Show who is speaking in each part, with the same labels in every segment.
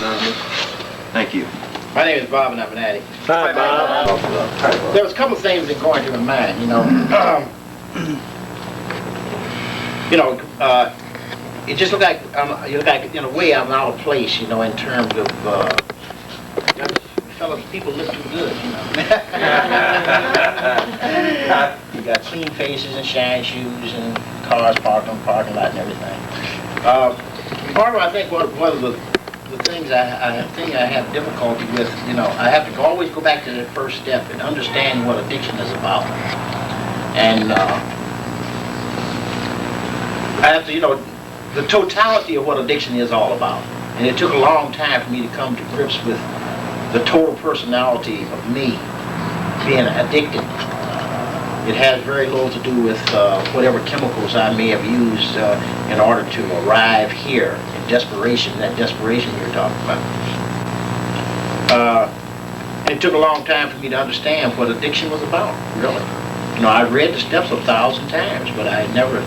Speaker 1: Anonymous. Thank you.
Speaker 2: My name is Bob, and I'm an addict.
Speaker 3: Hi, Bob.
Speaker 2: There was a couple of things that go into my mind, you know. It just looked like, in a way, I'm out of place, you know, in terms of, fellas, people look too good, you know. You got clean faces and shiny shoes and cars parked on the parking lot and everything. Part of, I think, one of the things I think I have difficulty with, you know, I have to always go back to the first step and understand what addiction is about. And I have to, you know, the totality of what addiction is all about. And it took a long time for me to come to grips with the total personality of me being addicted. It has very little to do with whatever chemicals I may have used in order to arrive here in desperation, that desperation you're talking about. It took a long time for me to understand what addiction was about, really. You know, I've read the steps 1,000 times, but I never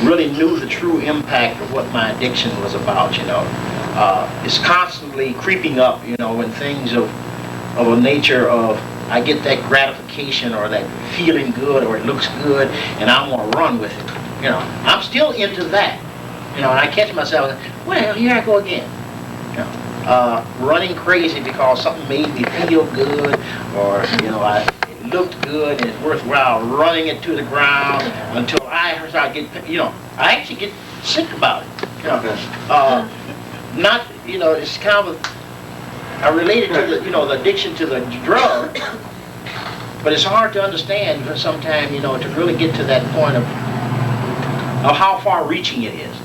Speaker 2: really knew the true impact of what my addiction was about, you know. It's constantly creeping up, you know, when things of a nature of, I get that gratification or that feeling good or it looks good and I want to run with it, you know. I'm still into that, you know, and I catch myself, well, here I go again, you know. Running crazy because something made me feel good or, you know, it looked good and it's worthwhile running it to the ground until I start getting, you know, I actually get sick about it, you know. Not, you know, it's kind of, I relate it to the, you know, the addiction to the drug, but it's hard to understand sometimes, you know, to really get to that point of how far-reaching it is.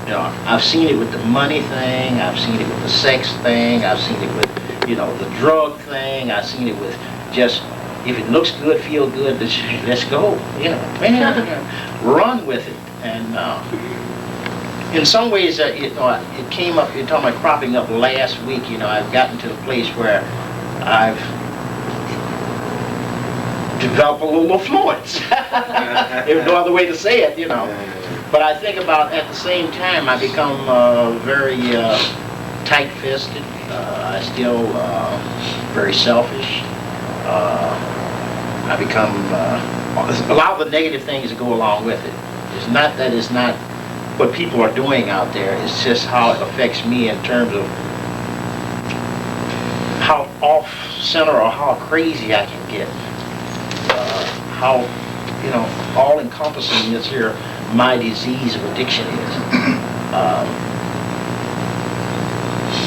Speaker 2: You know, I've seen it with the money thing, I've seen it with the sex thing, I've seen it with, you know, the drug thing, I've seen it with just, if it looks good, feel good, let's go, you know, man, run with it. And in some ways, you know, it came up, you're talking about cropping up last week, you know, I've gotten to the place where I've developed a little affluence. There's no other way to say it, you know. But I think about, at the same time, I become very tight-fisted. I still very selfish. I become, a lot of the negative things that go along with it. It's not that it's not what people are doing out there, it's just how it affects me in terms of how off-center or how crazy I can get. How, you know, all-encompassing this here, my disease of addiction is.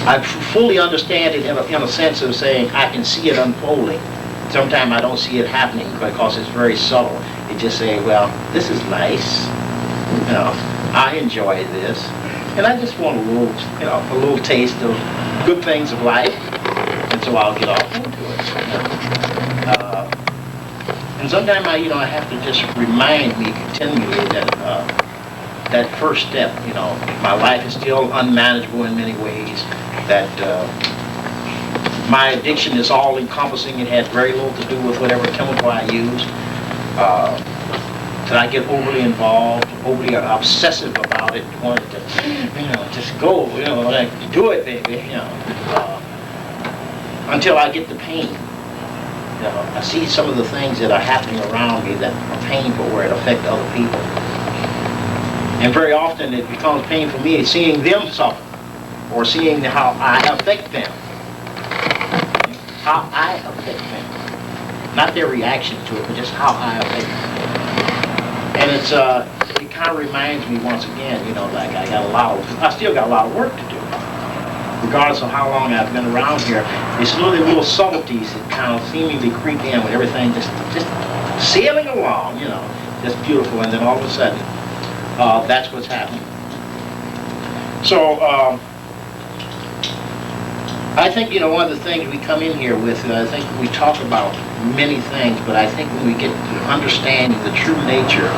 Speaker 2: I fully understand it in a sense of saying I can see it unfolding. Sometimes I don't see it happening because it's very subtle. You just say, well, this is nice, you know, I enjoy this, and I just want a little, you know, a little taste of good things of life, and so I'll get off into it. And sometimes I have to just remind me continually that that first step, you know, my life is still unmanageable in many ways, that my addiction is all encompassing. It has very little to do with whatever chemical I use. That I get overly involved, overly obsessive about it, wanting to, you know, just go, you know, like, do it, baby, you know, until I get the pain. You know, I see some of the things that are happening around me that are painful where it affects other people. And very often it becomes painful for me seeing them suffer, or seeing how I affect them. How I affect them. Not their reaction to it, but just how I affect them. And it kind of reminds me once again, you know, like I still got a lot of work to do. Regardless of how long I've been around here, it's little subtleties that kind of seemingly creep in with everything just sailing along, you know, just beautiful, and then all of a sudden, that's what's happening. So, I think, you know, one of the things we come in here with, I think we talk about many things, but I think when we get to understanding the true nature,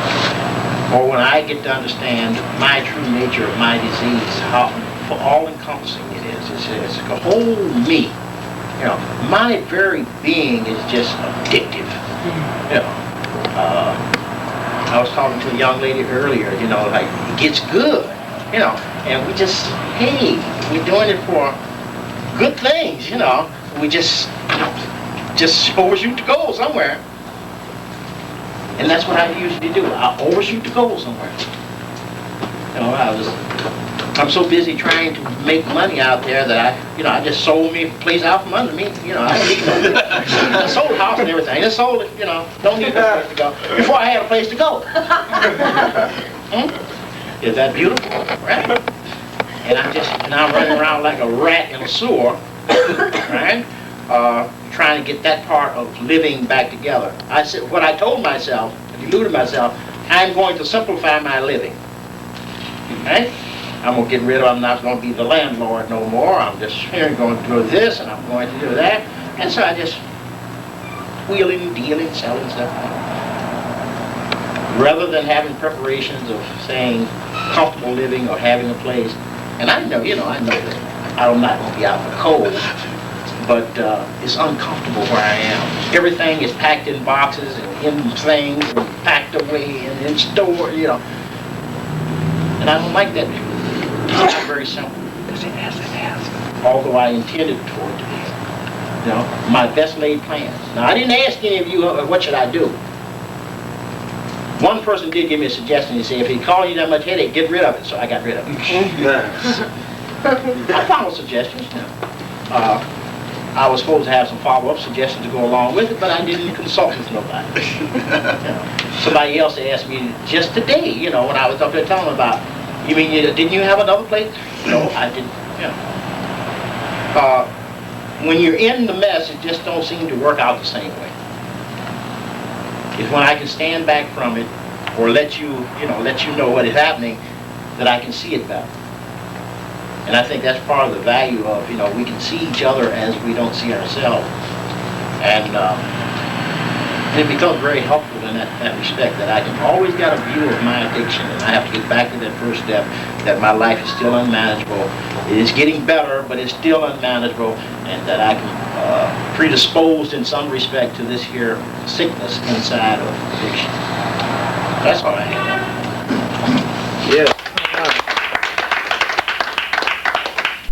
Speaker 2: or when I get to understand my true nature of my disease, how all-encompassing it is. It's a whole me. You know, my very being is just addictive. You know, I was talking to a young lady earlier, you know, like, it gets good, you know, and we just, hey, we're doing it for good things, you know. We just overshoot the goal somewhere. And that's what I usually do. I overshoot the goal somewhere. You know, I'm so busy trying to make money out there that I just sold me a place out from under me. You know, I don't need no, I sold the house and everything. I sold it, you know, don't need no place to go. Before I had a place to go. Is that beautiful? Right? And I'm running around like a rat in a sewer, right? Trying to get that part of living back together. I said, what I told myself, deluded myself, I'm going to simplify my living. Right? I'm going to get rid of, I'm not going to be the landlord no more. I'm just going to do this and I'm going to do that. And so I just wheeling, dealing, selling stuff. Rather than having preparations of saying comfortable living or having a place. And I know, I know that I'm not going to be out for cold, but it's uncomfortable where I am. Everything is packed in boxes and in things and packed away and in store, And I don't like that. It's not very simple. Although I intended for it to be. My best laid plans. Now, I didn't ask any of you, what should I do? One person did give me a suggestion. He said, if he called you that much headache, get rid of it. So I got rid of it. I followed suggestions. I was supposed to have some follow-up suggestions to go along with it, but I didn't consult with nobody. Somebody else asked me just today, when I was up there telling them about, you mean, didn't you have another place? No, I didn't. When you're in the mess, it just don't seem to work out the same way. It's when I can stand back from it or let you know what is happening that I can see it better. And I think that's part of the value of, we can see each other as we don't see ourselves. And it becomes very helpful in that respect, that I can always get a view of my addiction, and I have to get back to that first step, that my life is still unmanageable. It is getting better, but it's still unmanageable, and that I can predisposed in some respect to this here sickness inside of addiction. That's all I have.
Speaker 3: Yeah.